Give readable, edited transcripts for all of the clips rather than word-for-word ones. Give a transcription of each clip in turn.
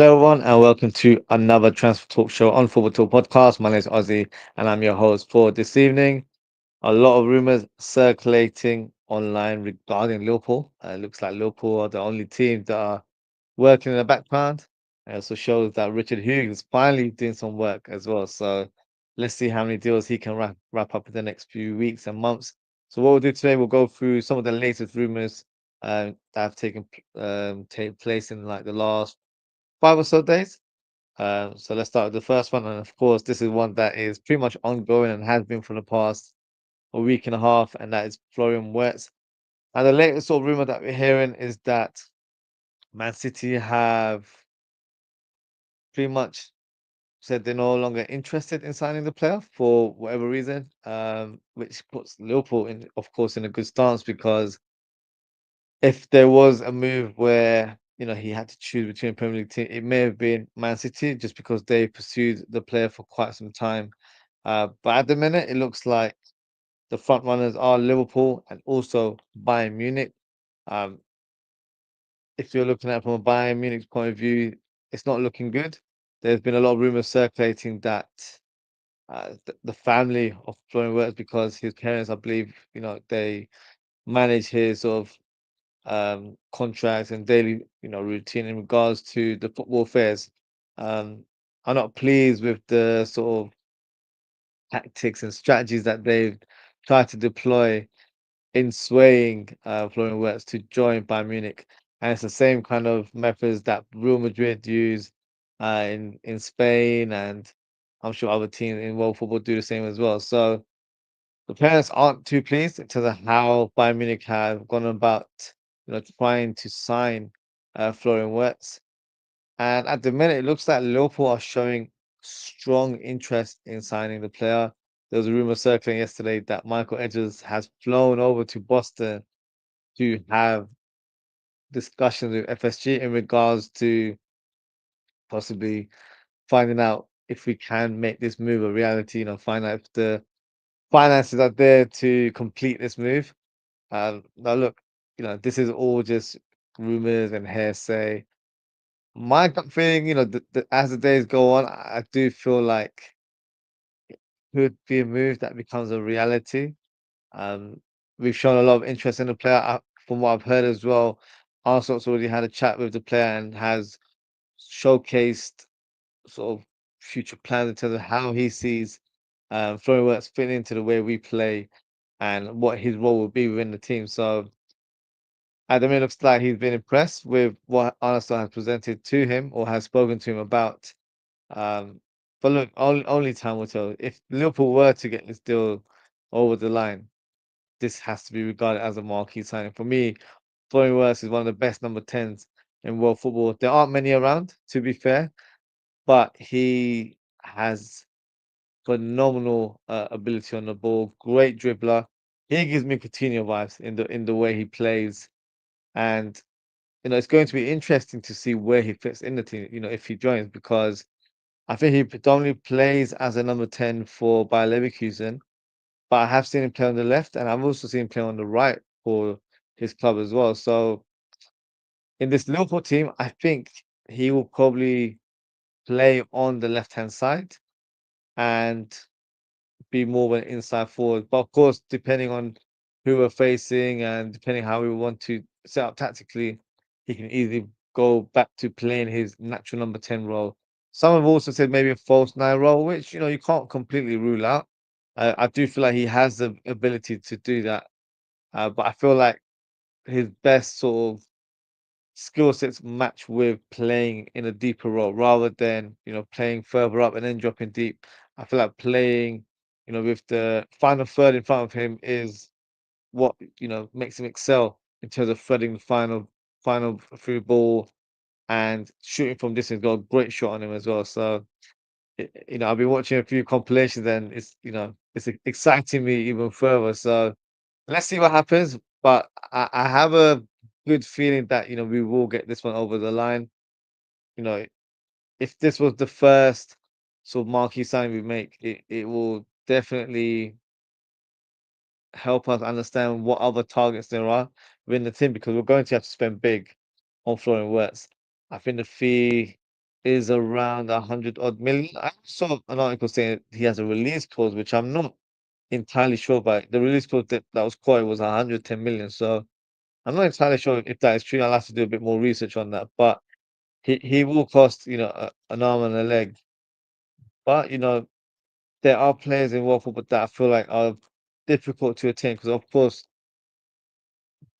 Hello, everyone, and welcome to another Transfer Talk show on Football Talk Podcast. My name is Ozzy, and I'm your host for this evening. A lot of rumors circulating online regarding Liverpool. It looks like Liverpool are the only team that are working in the background. It also shows that Richard Hughes is finally doing some work as well. So let's see how many deals he can wrap up in the next few weeks and months. So what we'll do today, we'll go through some of the latest rumors that have take place in like the last 5 or so days. So let's start with the first one, and of course, this is one that is pretty much ongoing and has been for the past a week and a half, and that is Florian Wirtz. And the latest sort of rumor that we're hearing is that Man City have pretty much said they're no longer interested in signing the player for whatever reason, which puts Liverpool in, of course, in a good stance because if there was a move where he had to choose between a Premier League team, it may have been Man City just because they pursued the player for quite some time. But at the minute, it looks like the front runners are Liverpool and also Bayern Munich. Um, if you're looking at it from a Bayern Munich's point of view, it's not looking good. There's been a lot of rumors circulating that the family of Florian Wirtz, because his parents, I believe, they manage his sort of contracts and daily, routine in regards to the football affairs. I'm not pleased with the sort of tactics and strategies that they've tried to deploy in swaying Florian Wirtz to join Bayern Munich, and it's the same kind of methods that Real Madrid use in Spain, and I'm sure other teams in world football do the same as well. So the parents aren't too pleased in terms of how Bayern Munich have gone about, trying to sign Florian Wirtz. And at the minute, it looks like Liverpool are showing strong interest in signing the player. There was a rumor circling yesterday that Michael Edges has flown over to Boston to have discussions with FSG in regards to possibly finding out if we can make this move a reality, find out if the finances are there to complete this move. Now look, this is all just rumors and hearsay. My gut feeling, as the days go on, I do feel like could be a move that becomes a reality. Um, we've shown a lot of interest in the player. From what I've heard as well, Arne Slot's already had a chat with the player and has showcased sort of future plans in terms of how he sees Florian Wirtz fitting into the way we play and what his role will be within the team. So at the minute, it looks like he's been impressed with what Arne Slot has presented to him or has spoken to him about. Um, but look, only time will tell. If Liverpool were to get this deal over the line, this has to be regarded as a marquee signing. For me, Florian Wirtz is one of the best number 10s in world football. There aren't many around, to be fair, but he has phenomenal ability on the ball, great dribbler. He gives me Coutinho vibes in the way he plays, and it's going to be interesting to see where he fits in the team. If he joins, because I think he predominantly plays as a number 10 for Bayer Leverkusen, but I have seen him play on the left, and I've also seen him play on the right for his club as well. So in this Liverpool team, I think he will probably play on the left-hand side and be more of an inside forward. But of course, depending on who we're facing and depending how we want to set up tactically, he can easily go back to playing his natural number 10 role. Some have also said maybe a false nine role, which you can't completely rule out. I do feel like he has the ability to do that, but I feel like his best sort of skill sets match with playing in a deeper role rather than playing further up and then dropping deep. I feel like playing with the final third in front of him is what makes him excel in terms of threading the final through ball and shooting from distance. Got a great shot on him as well. So I've been watching a few compilations and it's exciting me even further. So let's see what happens. But I have a good feeling that we will get this one over the line. You know, if this was the first sort of marquee signing we make, it will definitely help us understand what other targets there are within the team, because we're going to have to spend big on Florian Wirtz. I think the fee is around 100 odd million. I saw an article saying he has a release clause, which I'm not entirely sure about. The release clause that was quoted was 110 million. So I'm not entirely sure if that is true. I'll have to do a bit more research on that. But he will cost, an arm and a leg. But, there are players in world football that I feel like are difficult to attain because, of course,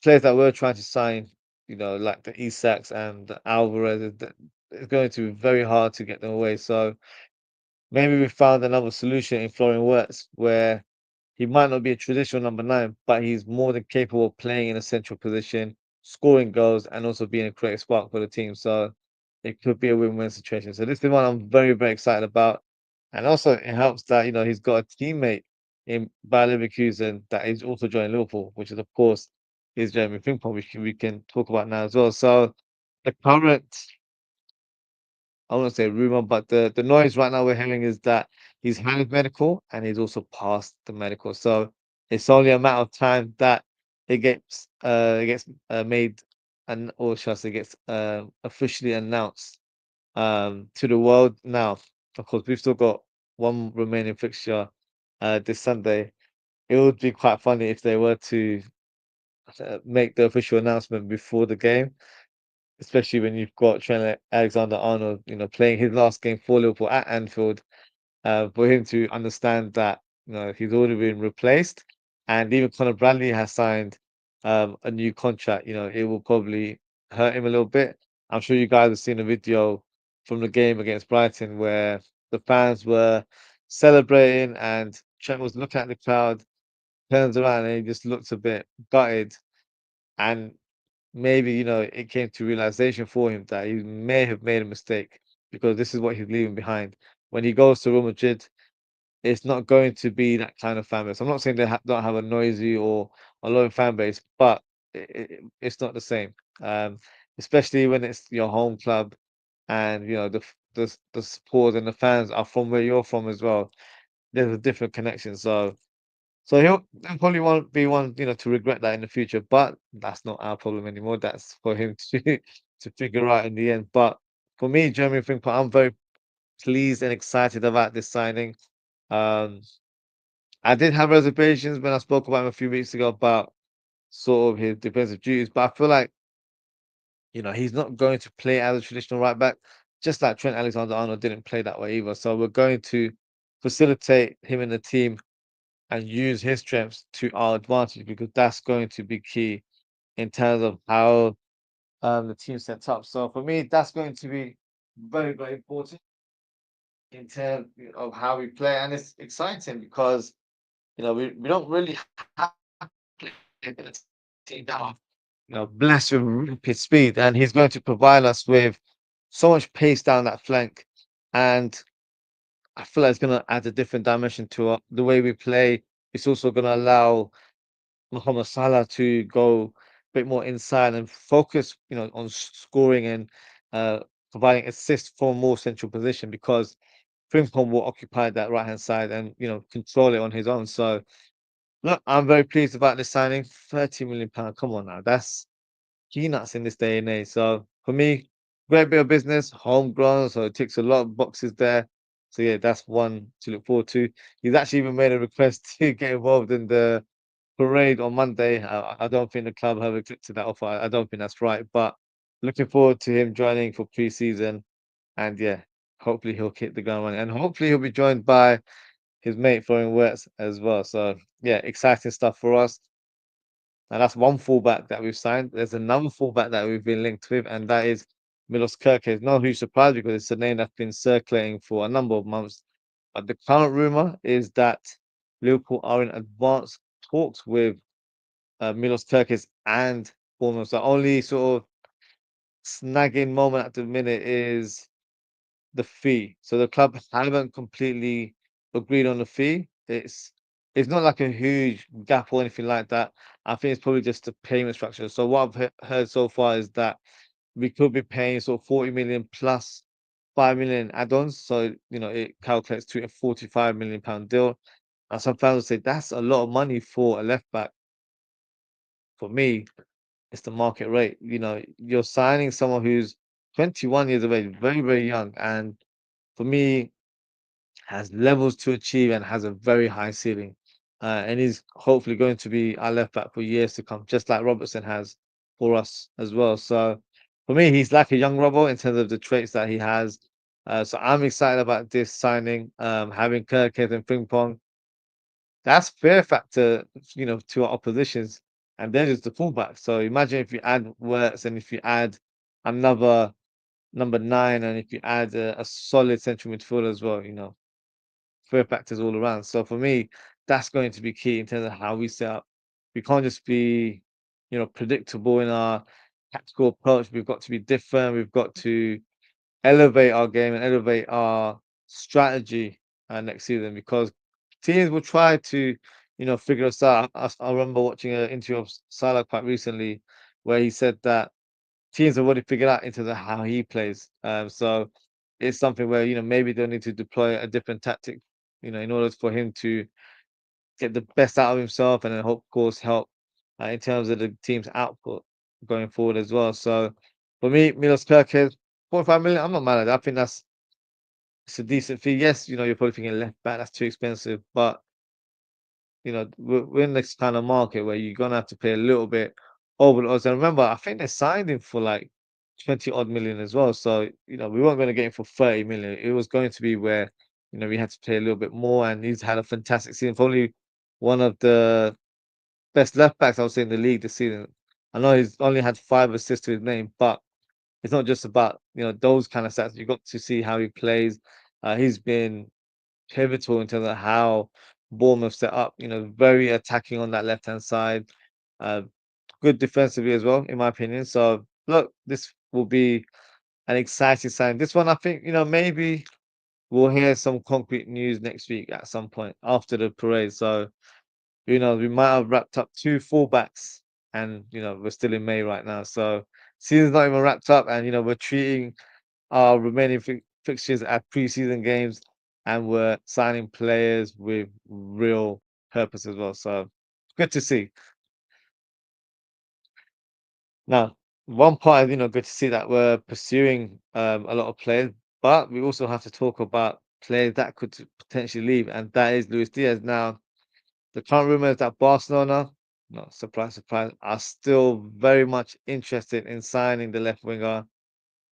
players that we're trying to sign, like the Isaks and the Alvarez, it's going to be very hard to get them away. So maybe we found another solution in Florian Wirtz where he might not be a traditional number nine, but he's more than capable of playing in a central position, scoring goals, and also being a creative spark for the team. So it could be a win-win situation. So this is one I'm very, very excited about. And also it helps that, he's got a teammate in Bayer Leverkusen that is also joining Liverpool, which is of course is Jeremie Frimpong, which we can talk about now as well. So the current I won't say rumor, but the noise right now we're hearing is that he's had his medical and he's also passed the medical. So it's only a matter of time that it gets made and or shall I say gets officially announced to the world. Now, of course, we've still got one remaining fixture this Sunday. It would be quite funny if they were to make the official announcement before the game, especially when you've got Trent Alexander-Arnold, playing his last game for Liverpool at Anfield, for him to understand that, he's already been replaced, and even Conor Bradley has signed a new contract. It will probably hurt him a little bit. I'm sure you guys have seen a video from the game against Brighton where the fans were celebrating and Trent was looking at the crowd, turns around and he just looks a bit gutted. And maybe, it came to realization for him that he may have made a mistake because this is what he's leaving behind. When he goes to Real Madrid, it's not going to be that kind of fan base. I'm not saying they don't have a noisy or a low fan base, but it's not the same. Um, Especially when it's your home club and the support and the fans are from where you're from as well. There's a different connection. So he'll probably won't be one, to regret that in the future, but that's not our problem anymore. That's for him to to figure out in the end. But for me, Jeremy Frimpong, I'm very pleased and excited about this signing. Um, I did have reservations when I spoke about him a few weeks ago about sort of his defensive duties, but I feel like, he's not going to play as a traditional right back, just like Trent Alexander-Arnold didn't play that way either. So we're going to facilitate him in the team and use his strengths to our advantage because that's going to be key in terms of how the team sets up. So for me, that's going to be very, very important in terms of how we play, and it's exciting because we don't really have a team that are blessed with rapid speed, and he's going to provide us with so much pace down that flank, and I feel like it's going to add a different dimension to the way we play. It's also going to allow Mohamed Salah to go a bit more inside and focus, on scoring and uh, providing assists from a more central position because Frimpong will occupy that right hand side and control it on his own. So look, I'm very pleased about this signing. £30 million. Come on now, that's peanuts in this day and age. So for me, great bit of business, homegrown, so it ticks a lot of boxes there. So yeah, that's one to look forward to. He's actually even made a request to get involved in the parade on Monday. I don't think the club have accepted that offer. I don't think that's right. But looking forward to him joining for pre-season, and yeah, hopefully he'll hit the ground running, and hopefully he'll be joined by his mate Florian Wirtz as well. So yeah, exciting stuff for us. And that's one fullback that we've signed. There's another fullback that we've been linked with, and that is Milos Kerkez. Not huge surprise because it's a name that's been circulating for a number of months. But the current rumor is that Liverpool are in advanced talks with Milos Kerkez and Bournemouth. The only sort of snagging moment at the minute is the fee. So the club haven't completely agreed on the fee. It's not like a huge gap or anything like that. I think it's probably just the payment structure. So what I've heard so far is that we could be paying sort of 40 million plus 5 million add-ons. So it calculates to a 45 million pound deal. And some fans will say that's a lot of money for a left back. For me, it's the market rate. You're signing someone who's 21 years of age, very, very young. And for me, has levels to achieve and has a very high ceiling. And he's hopefully going to be our left back for years to come, just like Robertson has for us as well. So for me, he's like a young Robbo in terms of the traits that he has. So I'm excited about this signing. Having Gyokeres and Frimpong, that's fear factor, to our oppositions. And they're just the fullback. So imagine if you add Wirtz and if you add another number 9 and if you add a solid central midfielder as well, fear factors all around. So for me, that's going to be key in terms of how we set up. We can't just be, predictable in our tactical approach. We've got to be different. We've got to elevate our game and elevate our strategy next season because teams will try to, figure us out. I remember watching an interview of Salah quite recently where he said that teams have already figured out into how he plays. So it's something where maybe they'll need to deploy a different tactic, in order for him to get the best out of himself, and then of course help in terms of the team's output going forward as well. So for me, Milos Kerkez, 0.5 million. I'm not mad at that. I think it's a decent fee. Yes, you're probably thinking left back that's too expensive, but we're in this kind of market where you're gonna have to pay a little bit over the odds. And remember, I think they signed him for like 20 odd million as well. So, we weren't going to get him for 30 million. It was going to be where, we had to pay a little bit more. And he's had a fantastic season. Probably one of the best left backs, I would say, in the league this season. I know he's only had 5 assists to his name, but it's not just about, those kind of stats. You've got to see how he plays. He's been pivotal in terms of how Bournemouth set up, very attacking on that left-hand side. Uh, Good defensively as well, in my opinion. So look, this will be an exciting sign. This one, I think, maybe we'll hear some concrete news next week at some point after the parade. So, we might have wrapped up 2 fullbacks and, we're still in May right now. So season's not even wrapped up and, we're treating our remaining fixtures as preseason games and we're signing players with real purpose as well. So good to see. Now, one part is, good to see that we're pursuing a lot of players, but we also have to talk about players that could potentially leave, and that is Luis Diaz. Now, the current rumor is that Barcelona, not surprise, surprise, are still very much interested in signing the left winger,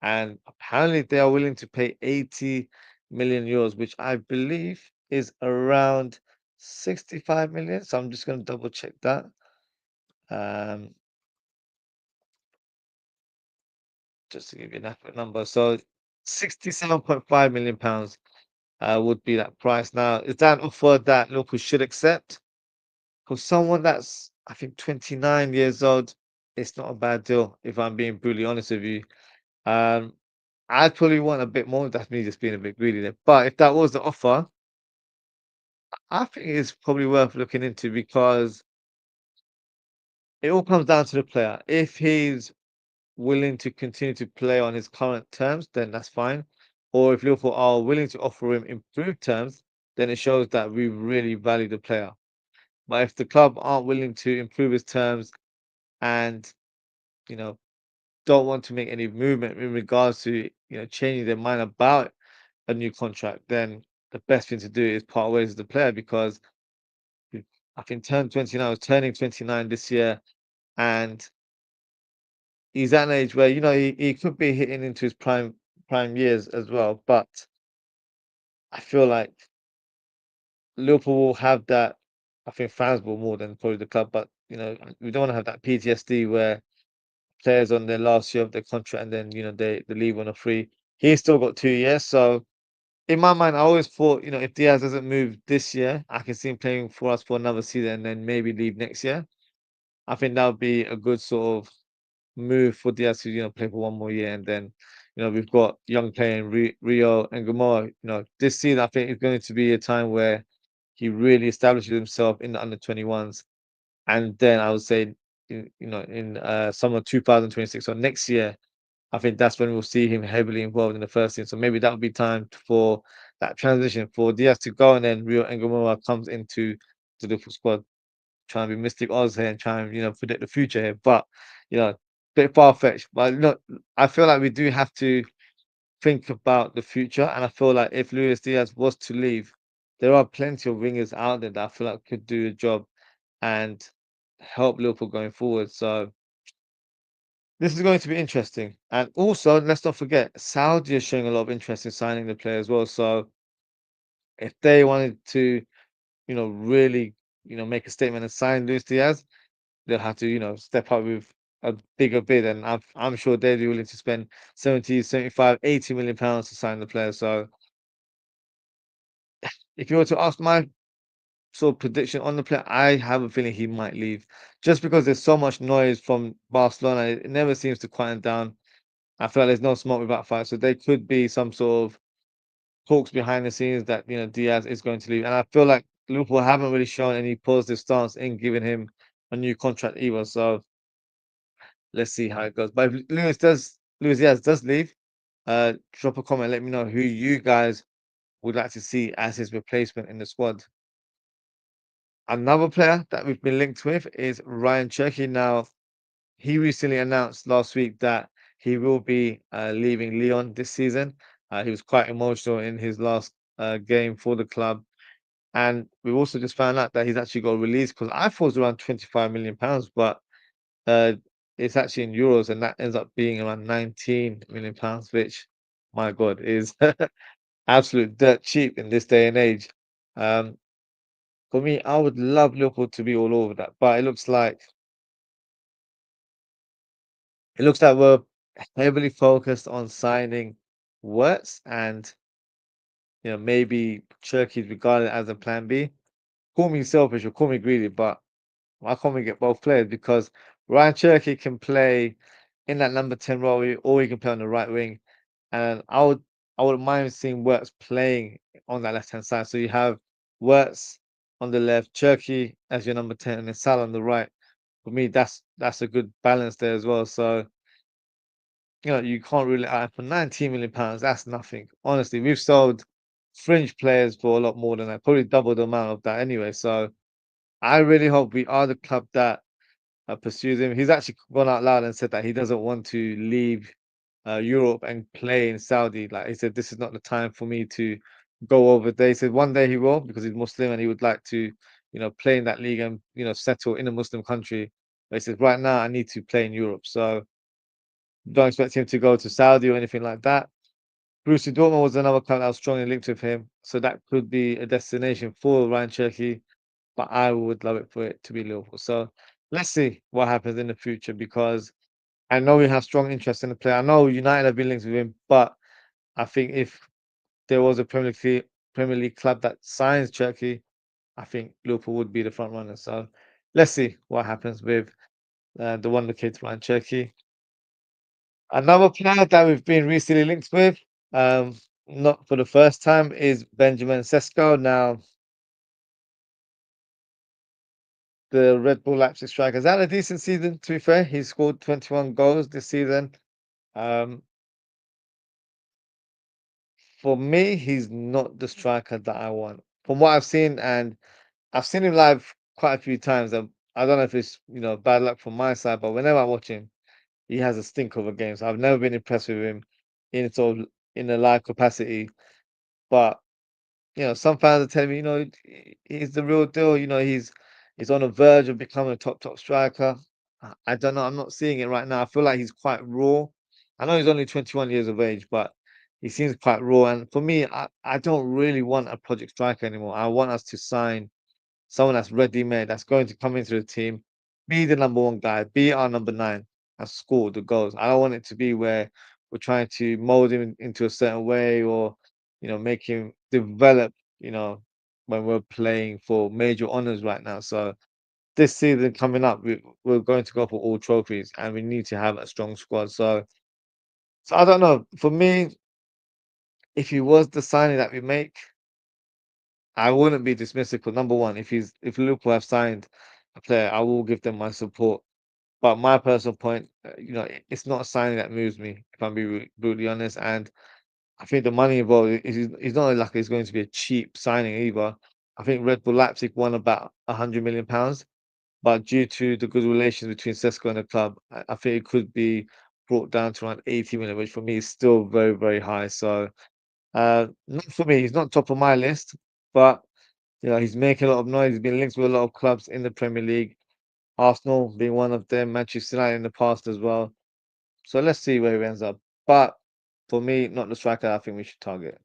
and apparently they are willing to pay 80 million euros, which I believe is around 65 million. So I'm just going to double check that. Um, just to give you an accurate number. So 67.5 million pounds would be that price. Now, is that an offer that Liverpool should accept? For someone that's, I think, 29 years old, it's not a bad deal, if I'm being brutally honest with you. Um, I'd probably want a bit more. That's me just being a bit greedy there. But if that was the offer, I think it's probably worth looking into because it all comes down to the player. If he's willing to continue to play on his current terms, then that's fine. Or if Liverpool are willing to offer him improved terms, then it shows that we really value the player. But if the club aren't willing to improve his terms and, you know, don't want to make any movement in regards to, changing their mind about a new contract, then the best thing to do is part ways with the player because he- I think turned 29, was turning 29 this year, and he's at an age where he could be hitting into his prime years as well. But I feel like Liverpool will have that. I think fans will more than probably the club. But we don't want to have that PTSD where players on their last year of their contract and then they leave on a free. He's still got 2 years, so in my mind, I always thought if Diaz doesn't move this year, I can see him playing for us for another season and then maybe leave next year. I think that would be a good sort of move for Diaz to play for one more year, and then we've got young player in Rio and Gamora. This season I think is going to be a time where he really establishes himself in the under 21s, and then I would say in summer 2026 or next year. I think that's when we'll see him heavily involved in the first team. So maybe that would be time for that transition for Diaz to go, and then Rio Ngomora comes into the Liverpool squad, trying to be Mystic Oz here and try and predict the future here. But you know bit far fetched, but look, I feel like we do have to think about the future, and I feel like if Luis Diaz was to leave, there are plenty of wingers out there that I feel like could do a job and help Liverpool going forward. So this is going to be interesting. And also, let's not forget, Saudi is showing a lot of interest in signing the player as well. So if they wanted to, really, make a statement and sign Luis Diaz, they'll have to, step up with a bigger bid. And I'm sure they'd be willing to spend 70, 75, 80 million pounds to sign the player. So if you were to ask my sort of prediction on the player, I have a feeling he might leave just because there's so much noise from Barcelona. It never seems to quieten down. I feel like there's no smoke without fire. So there could be some sort of talks behind the scenes that, Diaz is going to leave. And I feel like Liverpool haven't really shown any positive stance in giving him a new contract either. So let's see how it goes. But if Luis Diaz does leave, drop a comment, let me know who you guys would like to see as his replacement in the squad. Another player that we've been linked with is Rayan Cherki. Now, he recently announced last week that he will be leaving Lyon this season. He was quite emotional in his last game for the club. And we've also just found out that he's actually got released because I thought it was around £25 million, but uh, it's actually in euros, and that ends up being around £19 million, which, my God, is absolute dirt cheap in this day and age. Um, for me, I would love Liverpool to be all over that, but it looks like we're heavily focused on signing Wirtz, and maybe Turkey is regarded as a plan B. Call me selfish or call me greedy, but why can't we get both players? Because Ryan Cherki can play in that number 10 role, or he can play on the right wing. And I wouldn't mind seeing Wirtz playing on that left hand side. So you have Wirtz on the left, Cherki as your number 10, and then Salah on the right. For me, that's a good balance there as well. So you can't really for £19 million, that's nothing. Honestly, we've sold fringe players for a lot more than that, probably double the amount of that anyway. So I really hope we are the club that pursues him. He's actually gone out loud and said that he doesn't want to leave Europe and play in Saudi. Like he said, this is not the time for me to go over there. He said one day he will because he's Muslim and he would like to, play in that league and settle in a Muslim country. But he said right now I need to play in Europe, so don't expect him to go to Saudi or anything like that. Borussia Dortmund was another club that was strongly linked with him, so that could be a destination for Ryan Cherky, but I would love it for it to be Liverpool. So let's see what happens in the future because I know we have strong interest in the player. I know United have been linked with him, but I think if there was a Premier League club that signs Cherky, I think Liverpool would be the front runner. So let's see what happens with the wonder kid Ryan Cherky. Another player that we've been recently linked with, um, not for the first time, is Benjamin Sesko. Now, the Red Bull Leipzig striker has had a decent season, to be fair. He scored 21 goals this season. Um, for me, he's not the striker that I want. From what I've seen, and I've seen him live quite a few times. I don't know if it's bad luck from my side, but whenever I watch him, he has a stink of a game. So I've never been impressed with him in a live capacity. But some fans are telling me, he's the real deal. He's on the verge of becoming a top striker. I don't know. I'm not seeing it right now. I feel like he's quite raw. I know he's only 21 years of age, but he seems quite raw. And for me, I don't really want a project striker anymore. I want us to sign someone that's ready-made, that's going to come into the team, be the number one guy, be our number nine, and score the goals. I don't want it to be where we're trying to mold him into a certain way or, make him develop, when we're playing for major honors right now. So this season coming up, we're going to go for all trophies and we need to have a strong squad. So I don't know. For me, if he was the signing that we make, I wouldn't be dismissive because number one, if Liverpool have signed a player, I will give them my support. But my personal point, it's not a signing that moves me, if I'm being brutally honest. And I think the money involved is not like it's going to be a cheap signing either. I think Red Bull Leipzig won about £100 million. but due to the good relations between Sesko and the club, I think it could be brought down to around 80 million, which for me is still very, very high. So, not for me, he's not top of my list, but he's making a lot of noise. He's been linked with a lot of clubs in the Premier League, Arsenal being one of them, Manchester United in the past as well. So let's see where he ends up. But for me, not the striker I think we should target.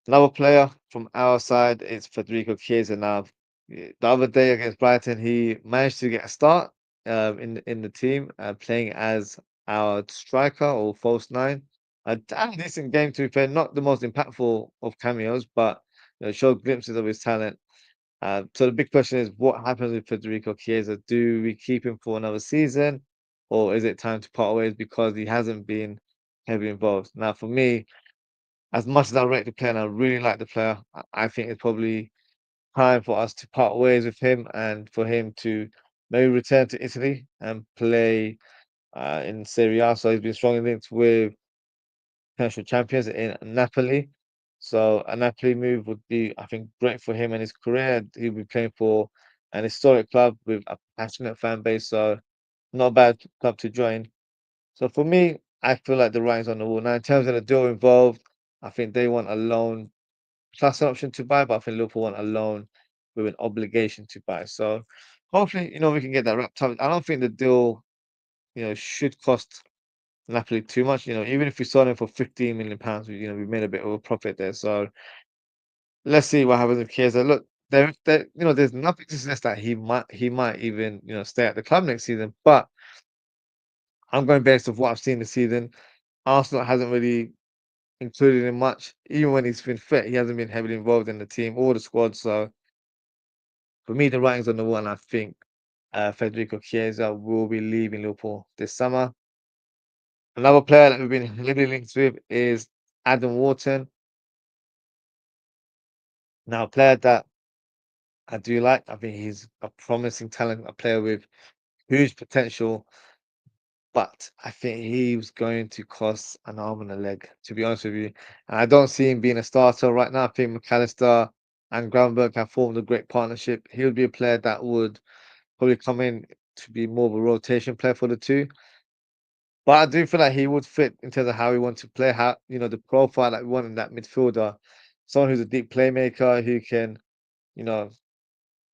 Another player from our side is Federico Chiesa. Now, the other day against Brighton, he managed to get a start in the team, playing as our striker or false nine. A damn decent game, to be fair. Not the most impactful of cameos, but showed glimpses of his talent. So the big question is, what happens with Federico Chiesa? Do we keep him for another season, or is it time to part ways because he hasn't been heavily involved? Now, for me, as much as I rate the player and I really like the player, I think it's probably time for us to part ways with him and for him to maybe return to Italy and play in Serie A. So he's been strongly linked with potential champions in Napoli. So a Napoli move would be, I think, great for him and his career. He'll be playing for an historic club with a passionate fan base. So not a bad club to join. So for me, I feel like the writing's on the wall. Now, in terms of the deal involved, I think they want a loan plus an option to buy, but I think Liverpool want a loan with an obligation to buy. So hopefully, we can get that wrapped up. I don't think the deal, should cost Napoli too much. Even if we sold him for 15 million pounds, we made a bit of a profit there. So let's see what happens with Chiesa. Look, there's nothing to suggest that he might even, stay at the club next season. But I'm going based off what I've seen this season. Arsenal hasn't really included him much. Even when he's been fit, he hasn't been heavily involved in the team or the squad. So for me, the writing's on the wall, and I think Federico Chiesa will be leaving Liverpool this summer. Another player that we've been heavily linked with is Adam Wharton. Now, a player that I do like. I think he's a promising talent, a player with huge potential, but I think he's going to cost an arm and a leg, to be honest with you. And I don't see him being a starter right now. I think McAllister and Gravenberch have formed a great partnership. He would be a player that would probably come in to be more of a rotation player for the two. But I do feel like he would fit in terms of how we want to play, how the profile that we want in that midfielder. Someone who's a deep playmaker who can, you know,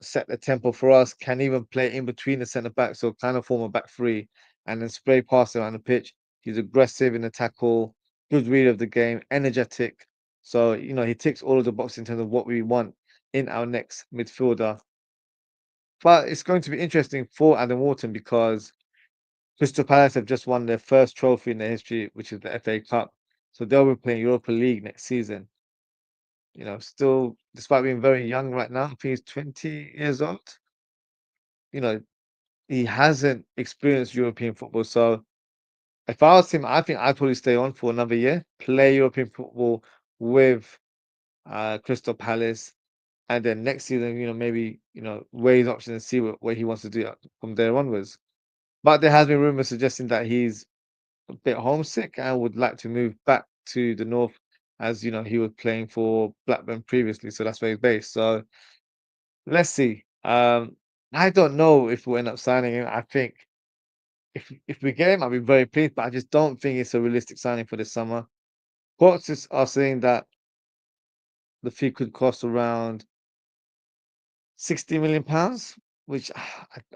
set the tempo for us, can even play in between the centre backs, so kind of form a back three and then spray past around the pitch. He's aggressive in the tackle, good read of the game, energetic. So, he ticks all of the boxes in terms of what we want in our next midfielder. But it's going to be interesting for Adam Wharton because Crystal Palace have just won their first trophy in their history, which is the FA Cup. So they'll be playing Europa League next season. Still, despite being very young right now, I think he's 20 years old. You know, he hasn't experienced European football. So if I was him, I think I'd probably stay on for another year, play European football with Crystal Palace, and then next season, maybe weigh his options and see what he wants to do from there onwards. But there has been rumors suggesting that he's a bit homesick and would like to move back to the north, as he was playing for Blackburn previously, so that's where he's based. So let's see. I don't know if we'll end up signing him. I think if we get him, I'll be very pleased, but I just don't think it's a realistic signing for this summer. Quotes are saying that the fee could cost around £60 million, which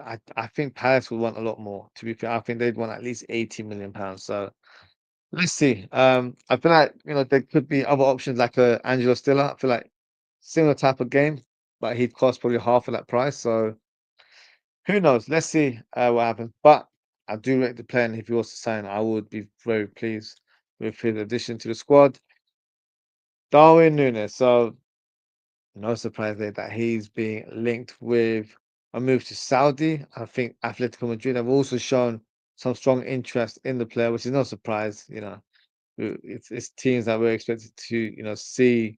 I think Palace would want a lot more. To be fair, I think they'd want at least £80 million. So let's see. I feel like there could be other options like Angelo Stiller. I feel like similar type of game, but he'd cost probably half of that price. So who knows? Let's see what happens. But I do rate the player, and if he was to sign, I would be very pleased with his addition to the squad. Darwin Nunes. So no surprise there that he's being linked with a move to Saudi. I think Atletico Madrid have also shown some strong interest in the player, which is no surprise. It's teams that we're expected to see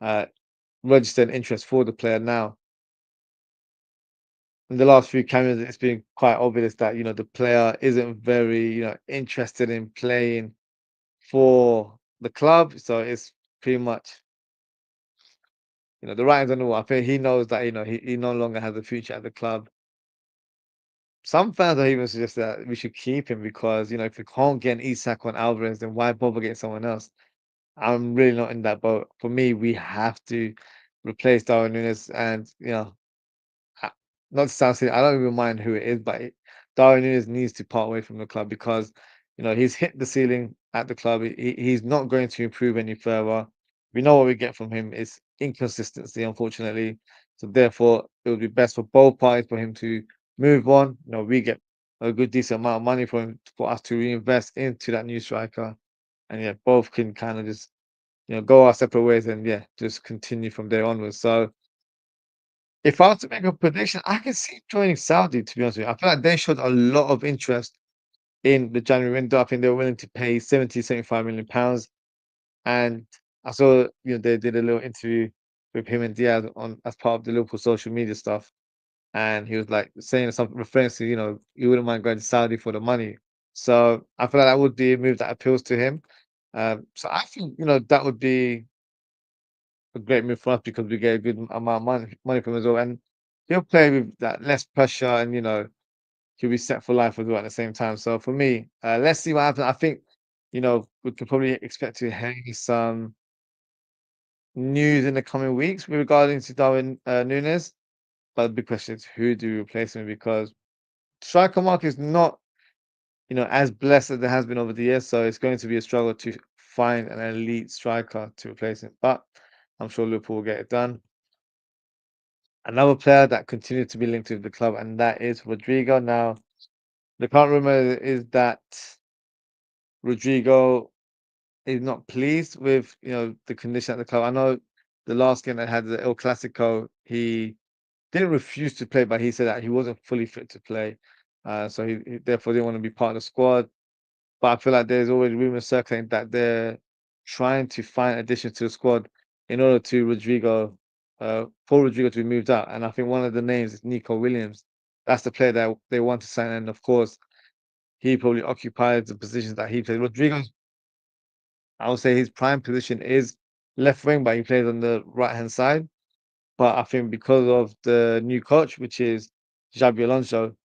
uh, registered interest for the player now. In the last few cameos, it's been quite obvious that the player isn't very interested in playing for the club, so it's pretty much the writing's on the wall. I think he knows that he no longer has a future at the club. Some fans are even suggest that we should keep him because if we can't get an Isak on Alvarez, then why bother getting someone else? I'm really not in that boat. For me, we have to replace Darwin Nunes, and I- not to sound silly, I don't even mind who it is, but Darwin Nunes needs to part away from the club because he's hit the ceiling at the club. He's not going to improve any further. We know what we get from him is inconsistency, unfortunately. So therefore, it would be best for both parties for him to move on. We get a good decent amount of money for us to reinvest into that new striker, and yeah, both can kind of just go our separate ways and yeah, just continue from there onwards. So if I was to make a prediction, I can see joining Saudi, to be honest with you. I feel like they showed a lot of interest in the January window. I think they were willing to pay 75 million pounds. And I saw, they did a little interview with him and Diaz on as part of the Liverpool social media stuff. And he was like saying something referring to, you wouldn't mind going to Saudi for the money. So I feel like that would be a move that appeals to him. So I think, that would be a great move for us because we get a good amount of money from him as well. And he'll play with that less pressure and, he'll be set for life as well at the same time. So for me, let's see what happens. I think, we could probably expect to hear some news in the coming weeks regarding to Darwin Nunes. But the big question is who do we replace him with? Because striker market is not, as blessed as it has been over the years. So it's going to be a struggle to find an elite striker to replace him. But I'm sure Liverpool will get it done. Another player that continues to be linked to the club, and that is Rodrigo. Now, the current rumor is that Rodrigo is not pleased with the condition at the club. I know the last game that had the El Clasico, he didn't refuse to play, but he said that he wasn't fully fit to play, so he therefore didn't want to be part of the squad. But I feel like there's always rumors circulating that they're trying to find additions to the squad in order to for Rodrigo to be moved out. And I think one of the names is Nico Williams. That's the player that they want to sign, and of course, he probably occupies the positions that he plays. Rodrigo, I would say his prime position is left wing, but he plays on the right hand side. But I think because of the new coach, which is Xabi Alonso,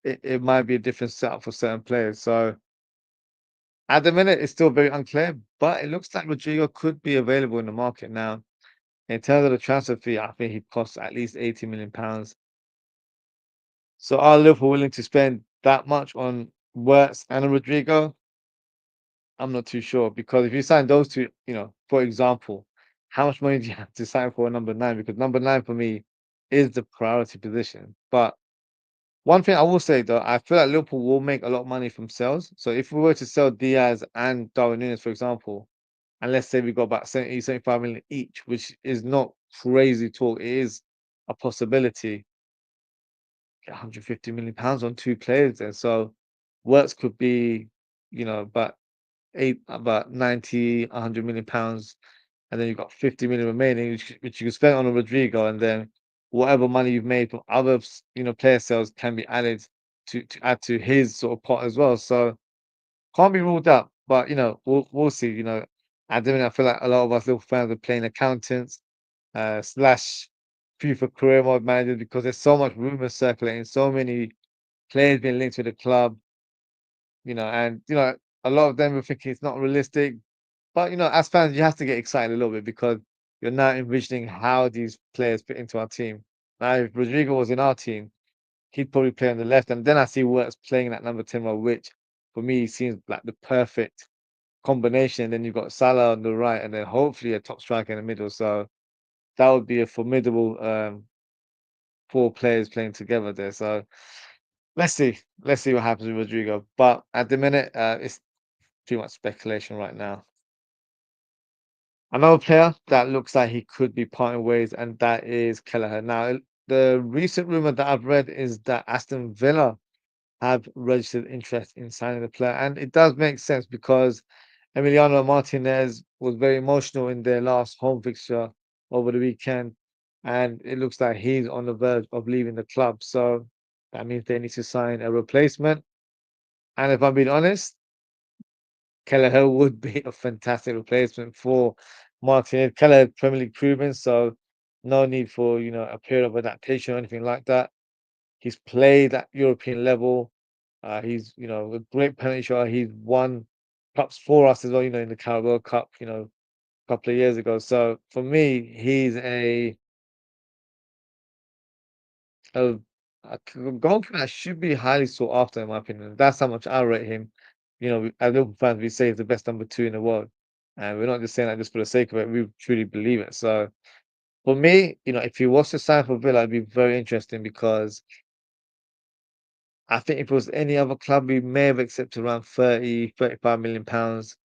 it might be a different setup for certain players. So at the minute, it's still very unclear, but it looks like Rodrigo could be available in the market now. In terms of the transfer fee, I think he costs at least £80 million. So are Liverpool willing to spend that much on Wirtz and Rodrigo? I'm not too sure because if you sign those two, for example, how much money do you have to sign for a number nine? Because number nine for me is the priority position. But one thing I will say though, I feel like Liverpool will make a lot of money from sales. So if we were to sell Diaz and Darwin Núñez, for example, and let's say we got about 70, 75 million each, which is not crazy talk, it is a possibility. Get £150 million on two players there. So Works could be, about 90, £100 million, and then you've got 50 million remaining, which you can spend on a Rodrigo, and then whatever money you've made from other, player sales can be added to add to his sort of pot as well. So can't be ruled out, but we'll see. At the minute, I feel like a lot of us little fans are playing accountants, slash FIFA career mode managers because there's so much rumors circulating, so many players being linked to the club, and a lot of them are thinking it's not realistic. But as fans, you have to get excited a little bit because you're now envisioning how these players fit into our team. Now, if Rodrigo was in our team, he'd probably play on the left, and then I see Wirtz playing that number 10 role, which for me seems like the perfect combination. Then you've got Salah on the right, and then hopefully a top striker in the middle. So that would be a formidable four players playing together there. So let's see what happens with Rodrigo. But at the minute, it's too much speculation right now. Another player that looks like he could be parting ways, and that is Kelleher. Now, the recent rumor that I've read is that Aston Villa have registered interest in signing the player, and it does make sense because Emiliano Martinez was very emotional in their last home fixture over the weekend, and it looks like he's on the verge of leaving the club. So that means they need to sign a replacement. And if I'm being honest, Kelleher would be a fantastic replacement for Martinez. Kelleher Premier League proven, so no need for a period of adaptation or anything like that. He's played at European level. He's a great penalty shot. He's won cups for us as well. In the Carabao Cup. A couple of years ago. So for me, he's a, goalkeeper that should be highly sought after, in my opinion. That's how much I rate him. As Liverpool fans, we say he's the best number two in the world, and we're not just saying that just for the sake of it. We truly believe it. So for me, if he was to sign for Villa, it'd be very interesting because I think if it was any other club, we may have accepted around 30, 35 million pounds.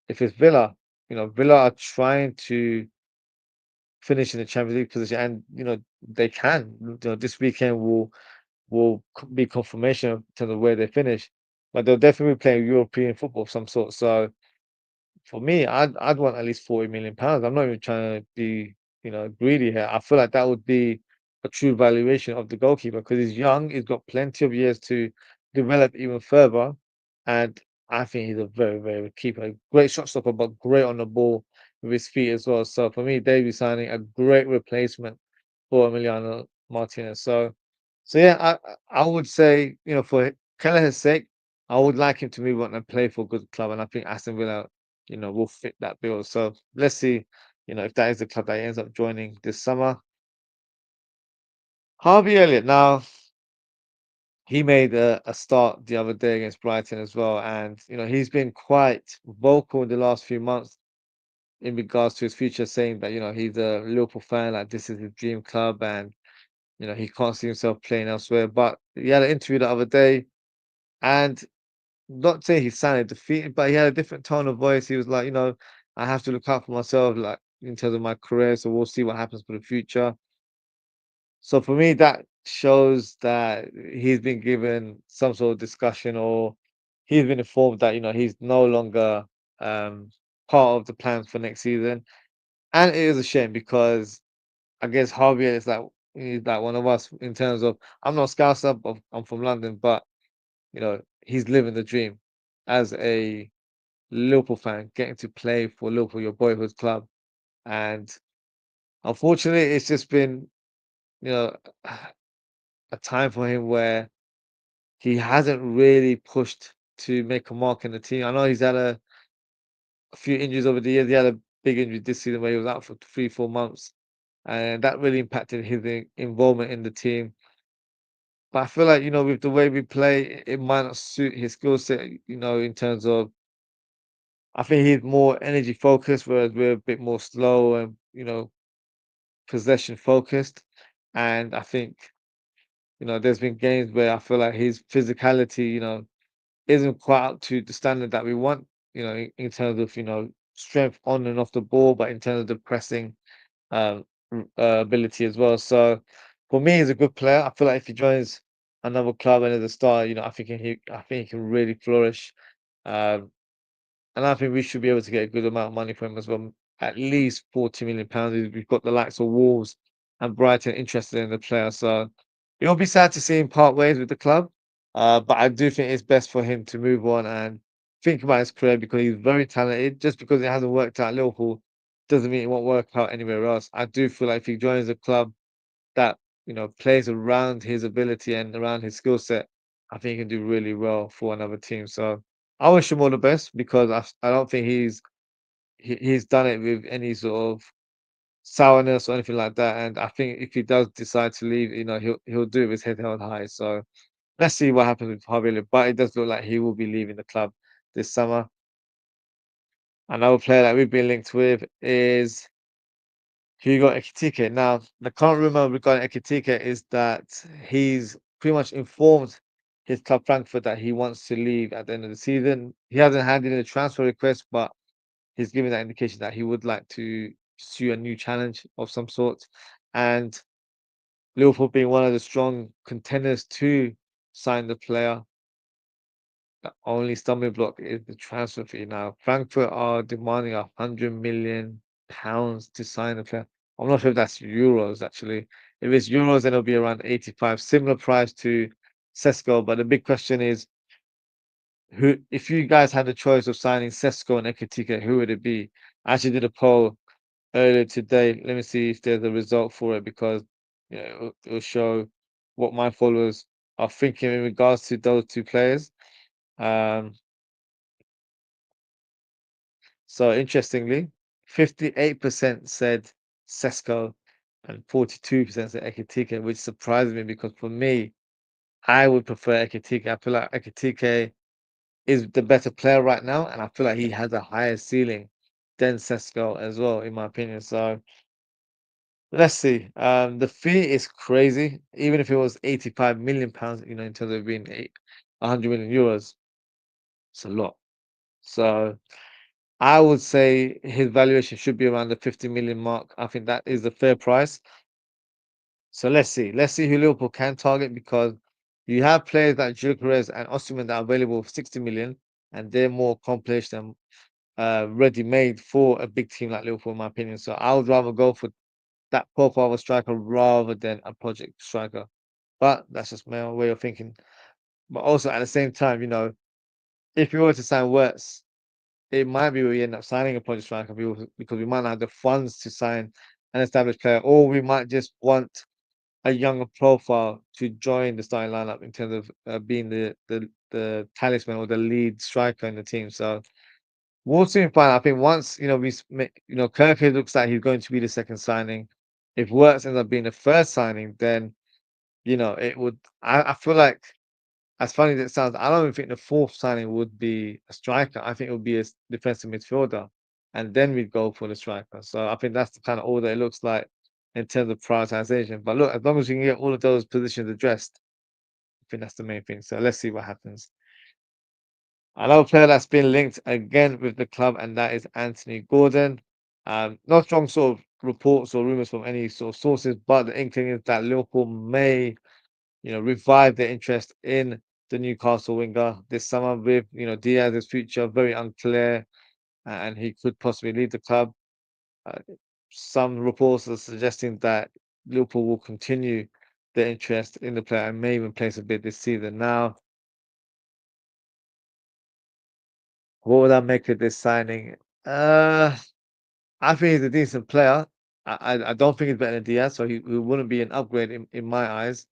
If it's Villa, Villa are trying to finish in the Champions League position, and they can. This weekend will be confirmation in terms of where they finish, but they'll definitely be playing European football of some sort. So for me, I'd want at least 40 million pounds. I'm not even trying to be greedy here. I feel like that would be a true valuation of the goalkeeper because he's young. He's got plenty of years to develop even further, and I think he's a very very good keeper. Great shot stopper, but great on the ball with his feet as well. So for me, they'd be signing a great replacement for Emiliano Martinez. So yeah, I would say for Kelleher's sake, I would like him to move on and play for a good club, and I think Aston Villa will fit that bill. So let's see, if that is the club that he ends up joining this summer. Harvey Elliott, now he made a start the other day against Brighton as well, and he's been quite vocal in the last few months in regards to his future, saying that he's a Liverpool fan, like this is his dream club, and he can't see himself playing elsewhere. But he had an interview the other day, and not saying he sounded defeated, but he had a different tone of voice. He was like, I have to look out for myself, like in terms of my career. So we'll see what happens for the future. So for me, that shows that he's been given some sort of discussion, or he's been informed that he's no longer um, part of the plans for next season. And it is a shame because I guess Javier is like he's like one of us in terms of I'm not Scouser, but I'm from London, but he's living the dream as a Liverpool fan, getting to play for Liverpool, your boyhood club. And unfortunately, it's just been, you know, a time for him where he hasn't really pushed to make a mark in the team. I know he's had a few injuries over the years. He had a big injury this season where he was out for 3, 4 months, and that really impacted his involvement in the team. But I feel like, with the way we play, it might not suit his skill set, in terms of I think he's more energy focused, whereas we're a bit more slow and, possession focused. And I think, there's been games where I feel like his physicality, isn't quite up to the standard that we want, in terms of, strength on and off the ball, but in terms of the pressing ability as well. So for me, he's a good player. I feel like if he joins another club and as a star, I think he can really flourish. Um, and I think we should be able to get a good amount of money for him as well. At least £40 million. We've got the likes of Wolves and Brighton interested in the player. So it'll be sad to see him part ways with the club. But I do think it's best for him to move on and think about his career because he's very talented. Just because it hasn't worked out at Liverpool doesn't mean it won't work out anywhere else. I do feel like if he joins a club that, plays around his ability and around his skill set, I think he can do really well for another team. So I wish him all the best because I don't think he's done it with any sort of sourness or anything like that. And I think if he does decide to leave, he'll do it with his head held high. So let's see what happens with Harvey. But it does look like he will be leaving the club this summer. Another player that we've been linked with is Hugo Ekitike. Now, the current rumor regarding Ekitike is that he's pretty much informed his club Frankfurt that he wants to leave at the end of the season. He hasn't handed in a transfer request, but he's given that indication that he would like to pursue a new challenge of some sort. And Liverpool being one of the strong contenders to sign the player, the only stumbling block is the transfer fee. Now, Frankfurt are demanding £100 million to sign the player. I'm not sure if that's euros actually. If it's euros, then it'll be around 85, similar price to Sesko. But the big question is, who? If you guys had the choice of signing Sesko and Ekitike, who would it be? I actually did a poll earlier today. Let me see if there's a result for it because it'll show what my followers are thinking in regards to those two players. Um, so interestingly, 58% said Sesko and 42% said Ekitike, which surprised me because for me, I would prefer Ekitike. I feel like Ekitike is the better player right now, and I feel like he has a higher ceiling than Sesko as well, in my opinion. So let's see. The fee is crazy. Even if it was 85 million pounds, in terms of being 100 million euros, it's a lot. So I would say his valuation should be around the 50 million mark. I think that is a fair price. So let's see. Let's see who Liverpool can target because you have players like Gyokeres and Osimhen that are available for 60 million, and they're more accomplished and ready-made for a big team like Liverpool, in my opinion. So I would rather go for that profile of a striker rather than a project striker. But that's just my own way of thinking. But also at the same time, if you were to sign Wirtz, it might be we end up signing a project striker because we might not have the funds to sign an established player, or we might just want a younger profile to join the starting lineup in terms of being the talisman or the lead striker in the team. So we'll soon find out. I think once Kirky looks like he's going to be the second signing. If Wirtz ends up being the first signing, then it would. I feel like, as funny as it sounds, I don't even think the fourth signing would be a striker. I think it would be a defensive midfielder, and then we'd go for the striker. So I think that's the kind of order it looks like in terms of prioritization. But look, as long as we can get all of those positions addressed, I think that's the main thing. So let's see what happens. Another player that's been linked again with the club, and that is Anthony Gordon. No strong sort of reports or rumors from any sort of sources, but the inkling is that Liverpool may, revive their interest in the Newcastle winger this summer with, Diaz's future very unclear, and he could possibly leave the club. Uh, some reports are suggesting that Liverpool will continue their interest in the player and may even place a bid this season. Now, what would I make of this signing? Uh, I think he's a decent player. I don't think he's better than Diaz, so he wouldn't be an upgrade in my eyes.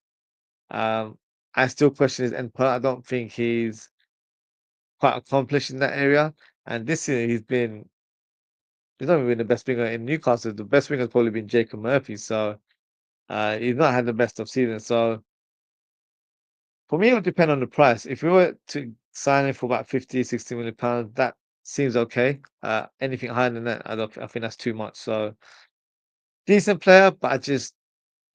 Um, I still question his end product. I don't think he's quite accomplished in that area. And this year he's not even been the best winger in Newcastle. The best winger has probably been Jacob Murphy. So he's not had the best of seasons. So for me, it would depend on the price. If we were to sign him for about 50, 60 million pounds, that seems okay. Anything higher than that, I think that's too much. So decent player, but I just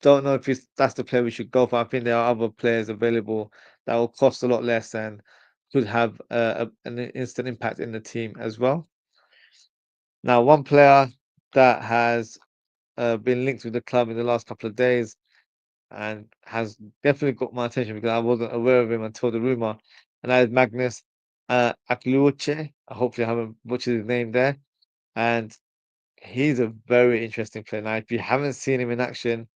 don't know if that's the player we should go for. I think there are other players available that will cost a lot less and could have an instant impact in the team as well. Now, one player that has been linked with the club in the last couple of days and has definitely got my attention because I wasn't aware of him until the rumor, and that is Magnus Akluoche. Hopefully, I haven't butchered his name there. And he's a very interesting player. Now, if you haven't seen him in action,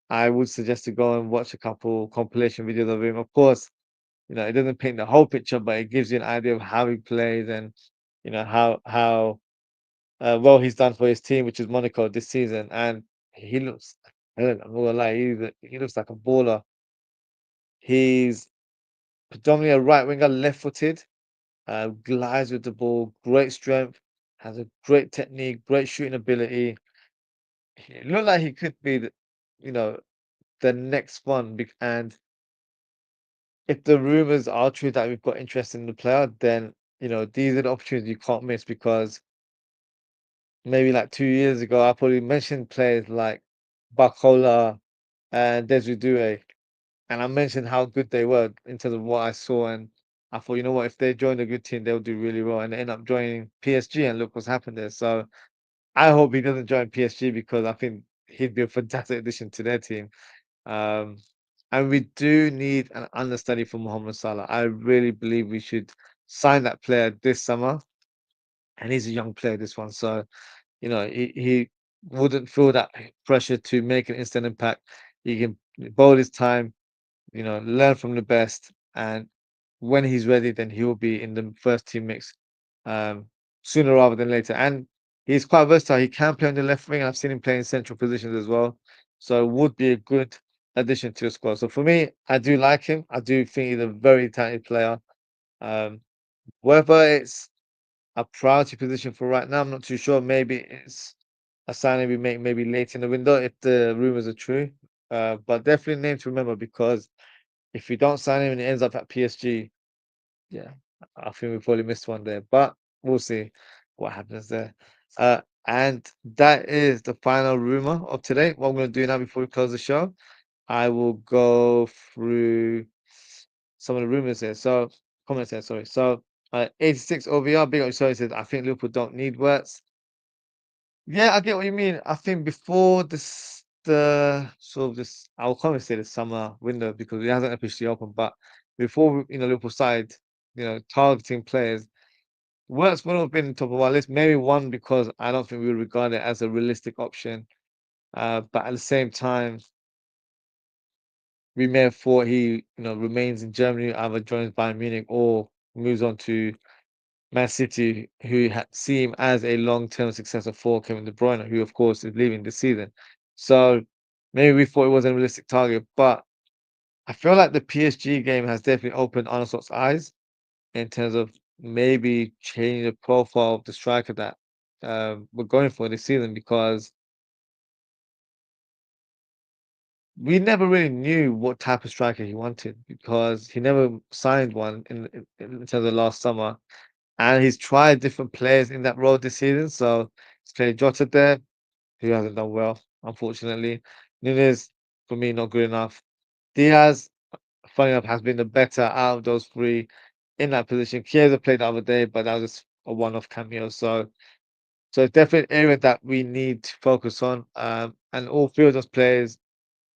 I would suggest to go and watch a couple compilation videos of him. Of course, it doesn't paint the whole picture, but it gives you an idea of how he plays and how well he's done for his team, which is Monaco this season. And he looks, I'm not gonna lie, he looks like a baller. He's predominantly a right winger, left-footed, glides with the ball, great strength, has a great technique, great shooting ability. He looked like he could be you know, the next one. And if the rumors are true that we've got interest in the player, then these are the opportunities you can't miss because maybe like 2 years ago, I probably mentioned players like Barcola and Desiree, and I mentioned how good they were in terms of what I saw, and I thought, you know what, if they join a good team, they'll do really well, and they end up joining PSG, and look what's happened there. So I hope he doesn't join PSG because I think he'd be a fantastic addition to their team. Um, and we do need an understudy for Mohamed Salah. I really believe we should sign that player this summer, and he's a young player, this one. So, he wouldn't feel that pressure to make an instant impact. He can bide his time, learn from the best, and when he's ready, then he will be in the first team mix sooner rather than later. And He's quite versatile. He can play on the left wing, and I've seen him play in central positions as well. So would be a good addition to the squad. So for me, I do like him. I do think he's a very talented player. Um, Whether it's a priority position for right now, I'm not too sure. Maybe it's a signing we make maybe late in the window if the rumors are true. But definitely a name to remember because if we don't sign him and he ends up at PSG, yeah, I think we probably missed one there. But we'll see what happens there. And that is the final rumor of today. What I'm going to do now before we close the show, I will go through some of the rumors here. So, comments here, sorry. So, 86 OVR, big up yourself, says, I think Liverpool don't need Wirtz. Yeah, I get what you mean. I think before the sort of this, I'll kind of say the summer window because it hasn't officially opened, but before, Liverpool side, targeting players, Wirtz would have been top of our list. Maybe one because I don't think we would regard it as a realistic option. But at the same time, we may have thought he, remains in Germany, either joins Bayern Munich or moves on to Man City, who see him as a long-term successor for Kevin De Bruyne, who of course is leaving this season. So maybe we thought it was a realistic target, but I feel like the PSG game has definitely opened Arne Slot's eyes in terms of maybe changing the profile of the striker that we're going for this season because we never really knew what type of striker he wanted because he never signed one in terms of last summer. And he's tried different players in that role this season. So he's played Jota there, who hasn't done well, unfortunately. Nunes, for me, not good enough. Diaz, funny enough, has been the better out of those three in that position. Chiesa played the other day, but that was just a one-off cameo. So it's definitely an area that we need to focus on. And all three of those players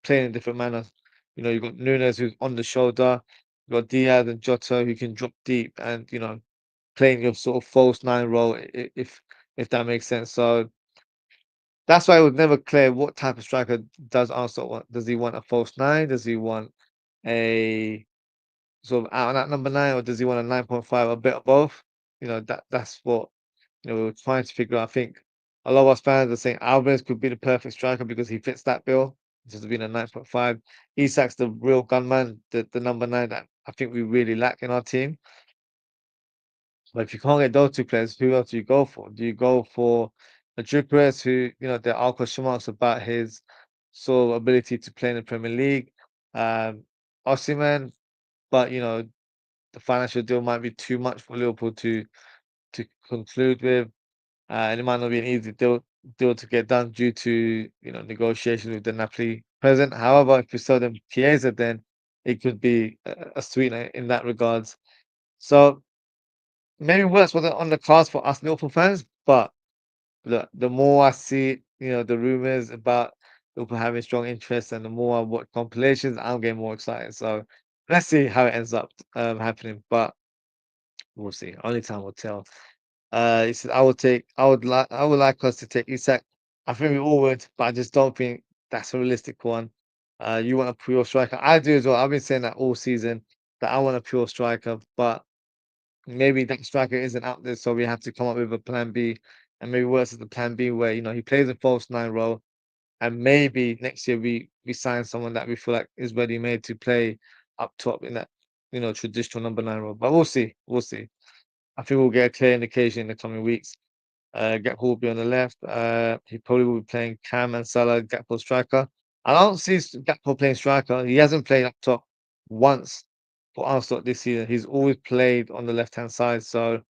playing in different manners. You've got Nunes who's on the shoulder, you've got Diaz and Jota who can drop deep and playing your sort of false nine role, if that makes sense. So that's why it was never clear what type of striker does Arsenal want. Does he want a false nine? Does he want a sort of out and out number nine, or does he want a 9.5? A bit of both. That's what we were trying to figure out. I think a lot of us fans are saying Alvarez could be the perfect striker because he fits that bill, just being a 9.5. Isak's the real gunman, the number nine that I think we really lack in our team. But if you can't get those two players, who else do you go for? Do you go for a Gyokeres who, there are question marks about his sort of ability to play in the Premier League? Osimhen, but the financial deal might be too much for Liverpool to conclude with, and it might not be an easy deal to get done due to negotiations with the Napoli president. However, if you sell them Chiesa, then it could be a sweetener in that regards. So maybe Wirtz wasn't on the cards for us Liverpool fans, but look, the more I see, the rumors about Liverpool having strong interest, and the more I watch compilations, I'm getting more excited. So let's see how it ends up happening, but we'll see. Only time will tell. He said, I would like us to take Isak. I think we all would, but I just don't think that's a realistic one. You want a pure striker? I do as well. I've been saying that all season that I want a pure striker, but maybe that striker isn't out there, so we have to come up with a plan B, and maybe worse is the plan B where he plays a false nine role, and maybe next year we sign someone that we feel like is ready made to play up top in that traditional number nine role. But we'll see, we'll see. I think we'll get a clear indication in the coming weeks. Gakpo will be on the left. He probably will be playing Cam and Salah, Gakpo striker. I don't see Gakpo playing striker. He hasn't played up top once for Arsenal this season. He's always played on the left-hand side. So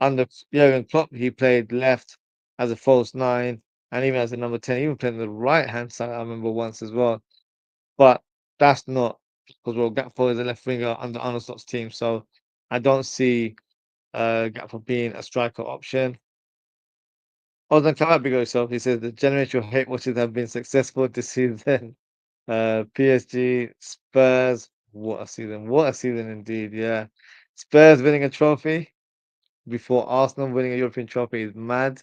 under Jurgen Klopp, he played left as a false nine and even as a number 10, even playing the right-hand side, I remember once as well. But that's not because, well, Gakpo is a left winger under Arne Slot's team. So I don't see Gakpo being a striker option. Oh, then come out big yourself. He says the generational hate watches have been successful this season. PSG, Spurs, what a season! What a season indeed! Yeah, Spurs winning a trophy before Arsenal winning a European trophy is mad.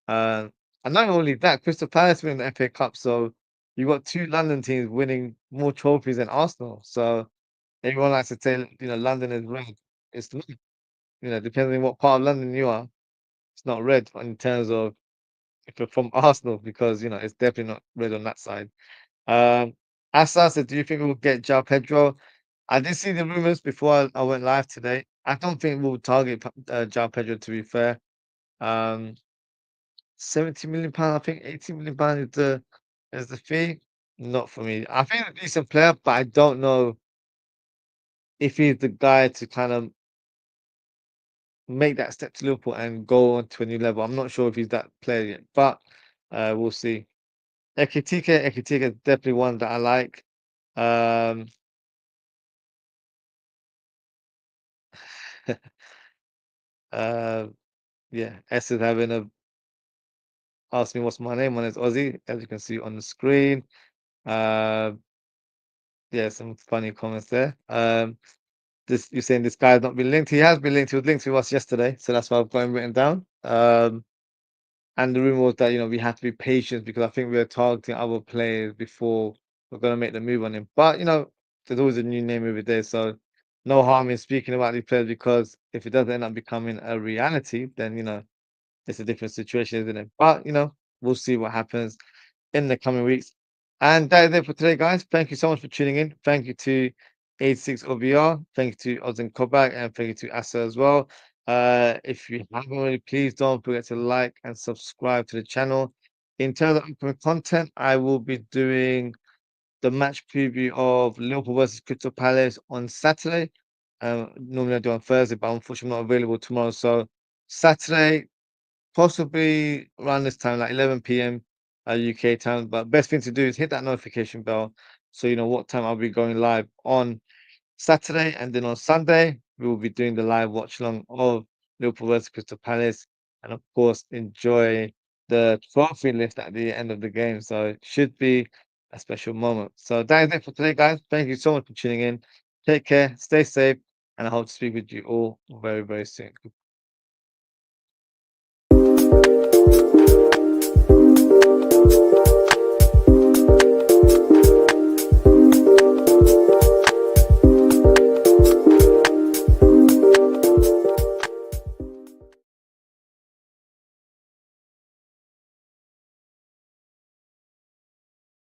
And not only that, Crystal Palace winning the FA Cup. So you got two London teams winning more trophies than Arsenal. So everyone likes to say, London is red. It's not. Depending on what part of London you are, it's not red in terms of if you're from Arsenal, because it's definitely not red on that side. Um, Asa said, "Do you think we'll get João Pedro?" I did see the rumors before I went live today. I don't think we'll target João Pedro. To be fair, um, 70 million pound. I think 80 million pound is the fee. Not for me. I think he's a decent player, but I don't know if he's the guy to kind of make that step to Liverpool and go on to a new level. I'm not sure if he's that player yet, but we'll see. Ekitike is definitely one that I like. Um, uh, yeah, S is having a ask me what's my name when it's Aussie, as you can see on the screen. Uh, yeah, some funny comments there. This you're saying this guy's not been linked. He has been linked. He was linked to us yesterday, so that's why I've got him written down. And the rumor was that we have to be patient because I think we're targeting other players before we're gonna make the move on him. But there's always a new name every day, so no harm in speaking about these players because if it doesn't end up becoming a reality, then it's a different situation, isn't it? But we'll see what happens in the coming weeks. And that is it for today, guys. Thank you so much for tuning in. Thank you to 86 OBR. Thank you to Ozen Kobak, and thank you to Asa as well. If you haven't already, please don't forget to like and subscribe to the channel. In terms of upcoming content, I will be doing the match preview of Liverpool versus Crystal Palace on Saturday. Normally I do on Thursday, but unfortunately I'm not available tomorrow. So Saturday, possibly around this time, like 11 p.m. UK time. But best thing to do is hit that notification bell so you know what time I'll be going live on Saturday. And then on Sunday, we will be doing the live watch along of Liverpool versus Crystal Palace. And of course, enjoy the trophy list at the end of the game. So it should be a special moment. So that is it for today, guys. Thank you so much for tuning in. Take care, stay safe, and I hope to speak with you all very, very soon.